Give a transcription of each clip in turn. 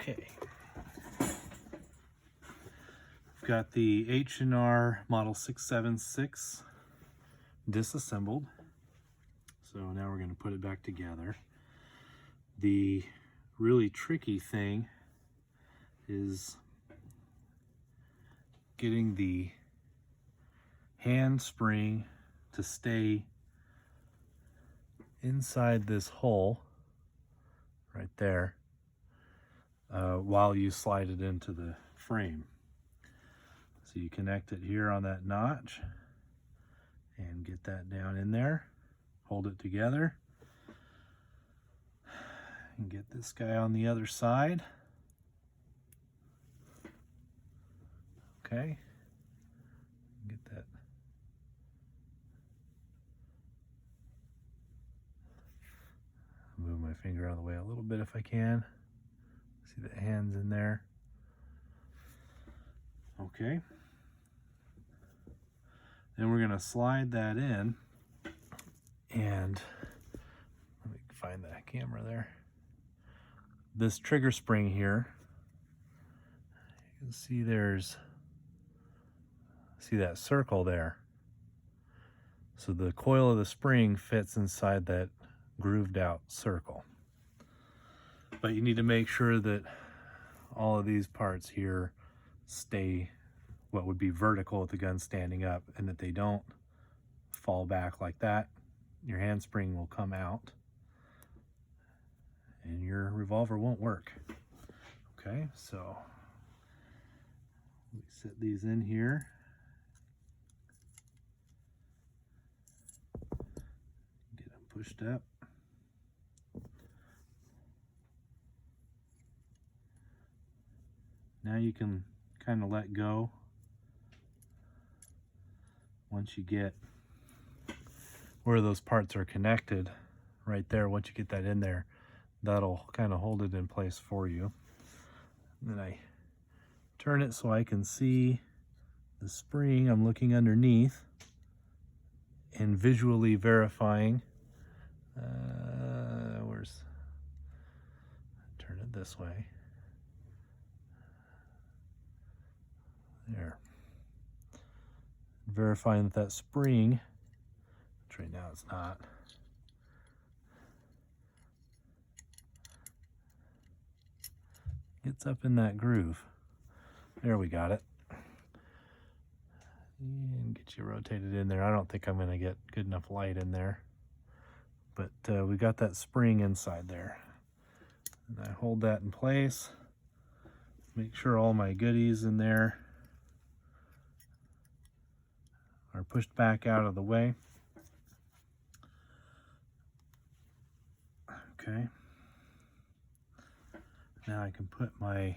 Okay. I've got the H&R Model 676 disassembled. So now we're going to put it back together. The really tricky thing is getting the handspring to stay inside this hole right there while you slide it into the frame. So you connect it here on that notch and get that down in there, hold it together, and get this guy on the other side. Okay, get that. Move my finger out of the way a little bit if I can. See the hands in there. Okay. Then we're gonna slide that in, and let me find that camera there. This trigger spring here, you can see see that circle there. So the coil of the spring fits inside that grooved out circle. But you need to make sure that all of these parts here stay what would be vertical with the gun standing up, and that they don't fall back like that. Your handspring will come out and your revolver won't work. Okay, so we set these in here. Get them pushed up. Now you can kind of let go once you get where those parts are connected right there. Once you get that in there, that'll kind of hold it in place for you. And then I turn it so I can see the spring. I'm looking underneath and visually verifying. Turn it this way. There. Verifying that that spring, which right now it's not, gets up in that groove. There, we got it. And get you rotated in there. I don't think I'm going to get good enough light in there, but we got that spring inside there. And I hold that in place. Make sure all my goodies in there are pushed back out of the way. Okay. Now I can put my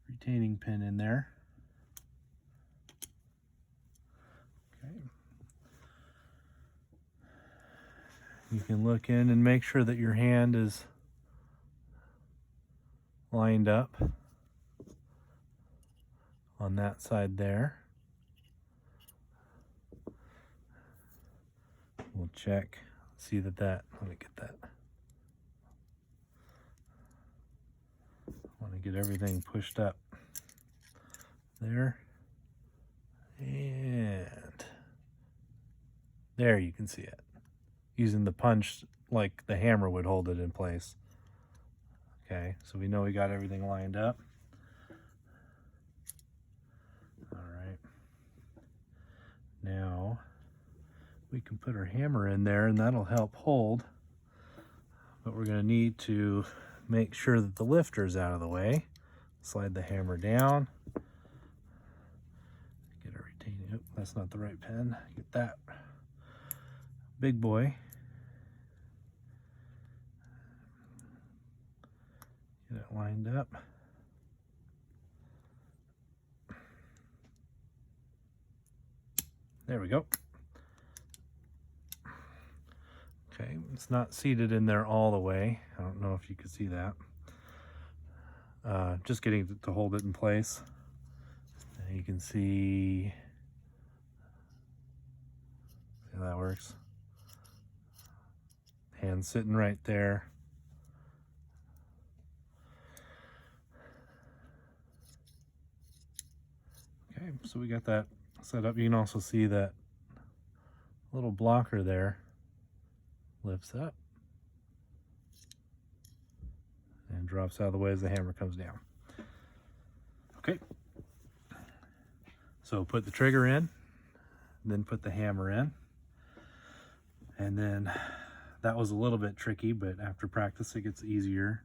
retaining pin in there. Okay. You can look in and make sure that your hand is lined up on that side there. We'll check, see that let me get that. I want to get everything pushed up there. And there, you can see it. Using the punch like the hammer would hold it in place. Okay, so we know we got everything lined up. Now we can put our hammer in there and that'll help hold, but we're going to need to make sure that the lifter's out of the way. Slide the hammer down. Get a retaining, oh, that's not the right pen. Get that big boy. Get it lined up. There we go. Okay, it's not seated in there all the way. I don't know if you can see that. Just getting to hold it in place. And you can see how that works. Hand sitting right there. So we got that set up. You can also see that little blocker there lifts up and drops out of the way as the hammer comes down. Okay, so put the trigger in, then put the hammer in, and then that was a little bit tricky, but after practice it gets easier.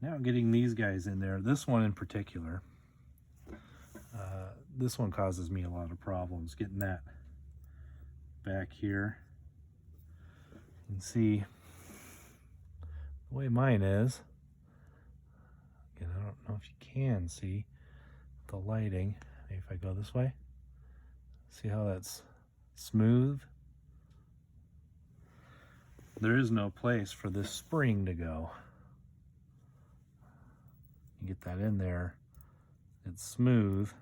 Now getting these guys in there, this one in particular, this one causes me a lot of problems getting that back here. You can see the way mine is. Again, I don't know if you can see the lighting. Maybe if I go this way, see how that's smooth? There is no place for this spring to go. You get that in there, it's smooth,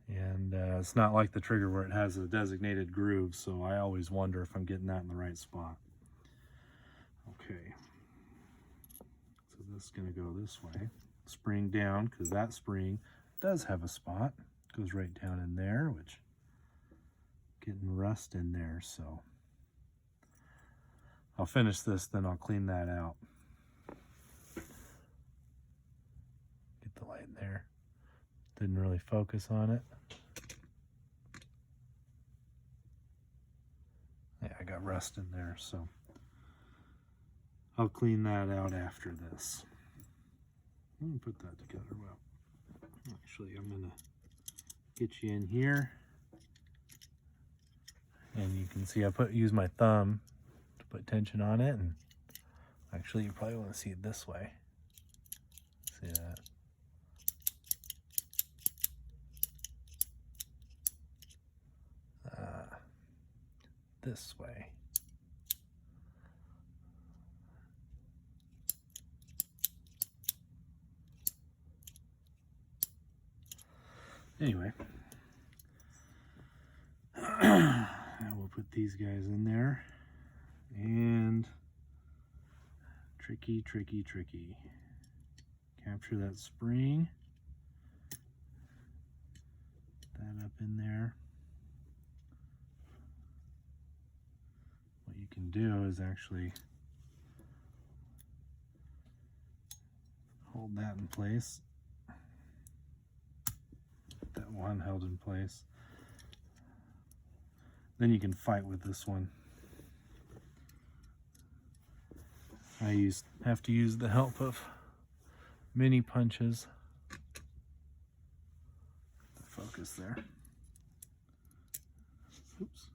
and it's not like the trigger where it has a designated groove, so I always wonder if I'm getting that in the right spot. Okay, so this is going to go this way, spring down, because that spring does have a spot, goes right down in there, which getting rust in there, so I'll finish this, then I'll clean that out. Get the light in there. Didn't really focus on it. Yeah, I got rust in there, so I'll clean that out after this. Let me put that together well. Actually, I'm gonna get you in here, and you can see I use my thumb to put tension on it, and actually you probably want to see it this way. See that? This way. Anyway, now we'll put these guys in there, and tricky. Capture that spring, that up in there. What you can do is actually hold that in place. That one held in place. Then you can fight with this one. I have to use the help of mini punches. Focus there. Oops.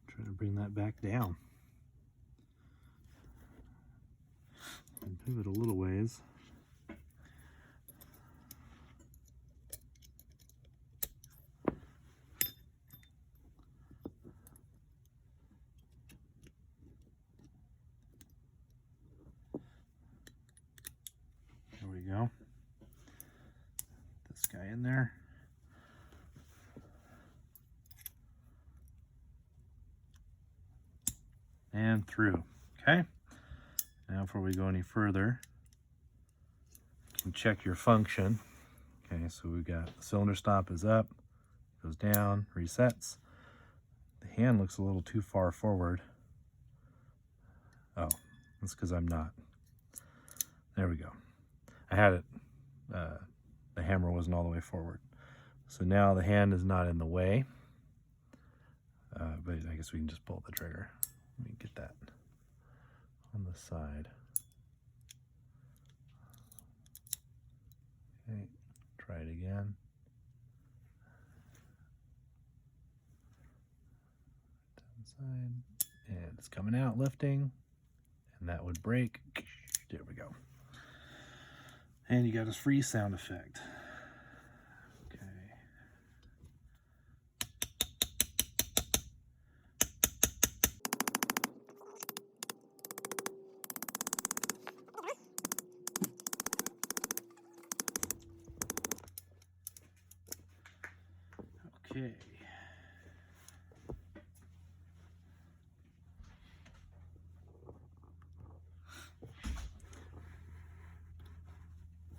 Trying to bring that back down and pivot a little ways. There we go. This guy in there. And through. Okay, now before we go any further, you can check your function. Okay, so we've got the cylinder stop is up, goes down, resets. The hand looks a little too far forward. Oh, that's because I'm not. There we go. I had it, the hammer wasn't all the way forward. So now the hand is not in the way, but I guess we can just pull the trigger. Let me get that on the side. Okay, try it again. Downside, and it's coming out, lifting, and that would break. There we go. And you got a freeze sound effect. Okay.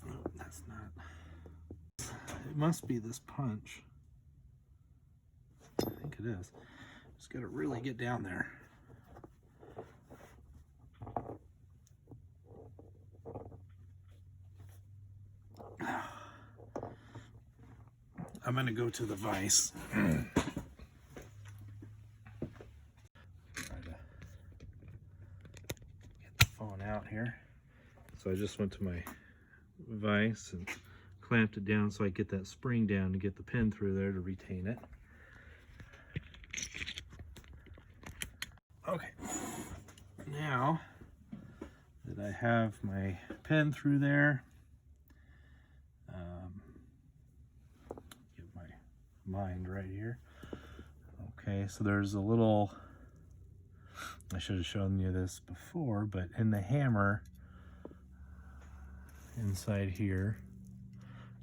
Oh, that's not. It must be this punch. I think it is. Just got to really get down there. I'm going to go to the vise. Try to get the phone out here. So I just went to my vise and clamped it down so I get that spring down to get the pin through there to retain it. Okay, now that I have my pin through there, get my mind right here. Okay, so there's a little, I should have shown you this before, but in the hammer inside here,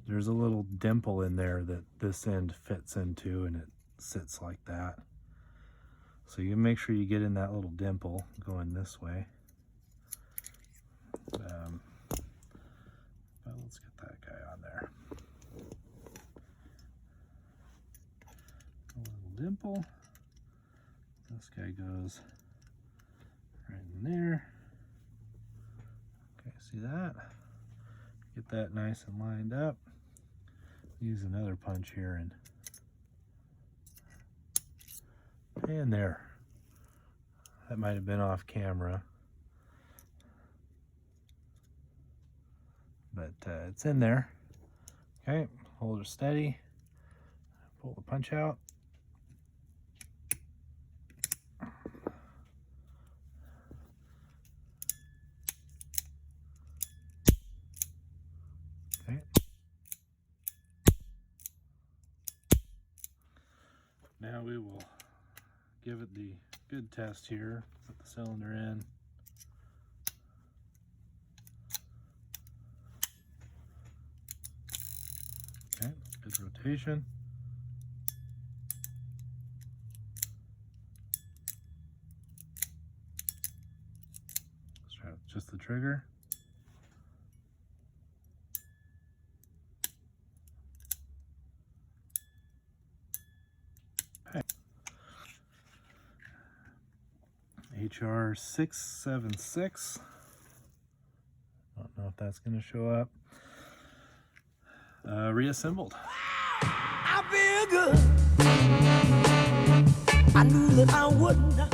there's a little dimple in there that this end fits into, and it sits like that. So you make sure you get in that little dimple going this way. But let's get that guy on there. A little dimple. This guy goes right in there. Okay, see that? Get that nice and lined up. Use another punch here and there. That might have been off camera, but it's in there. Okay, hold her steady. Pull the punch out. Okay. Now we will give it the good test here. Put the cylinder in. Okay, good rotation. Let's try just the trigger. HR 676. Don't know if that's going to show up. Reassembled. I feel good. I knew that I wouldn't.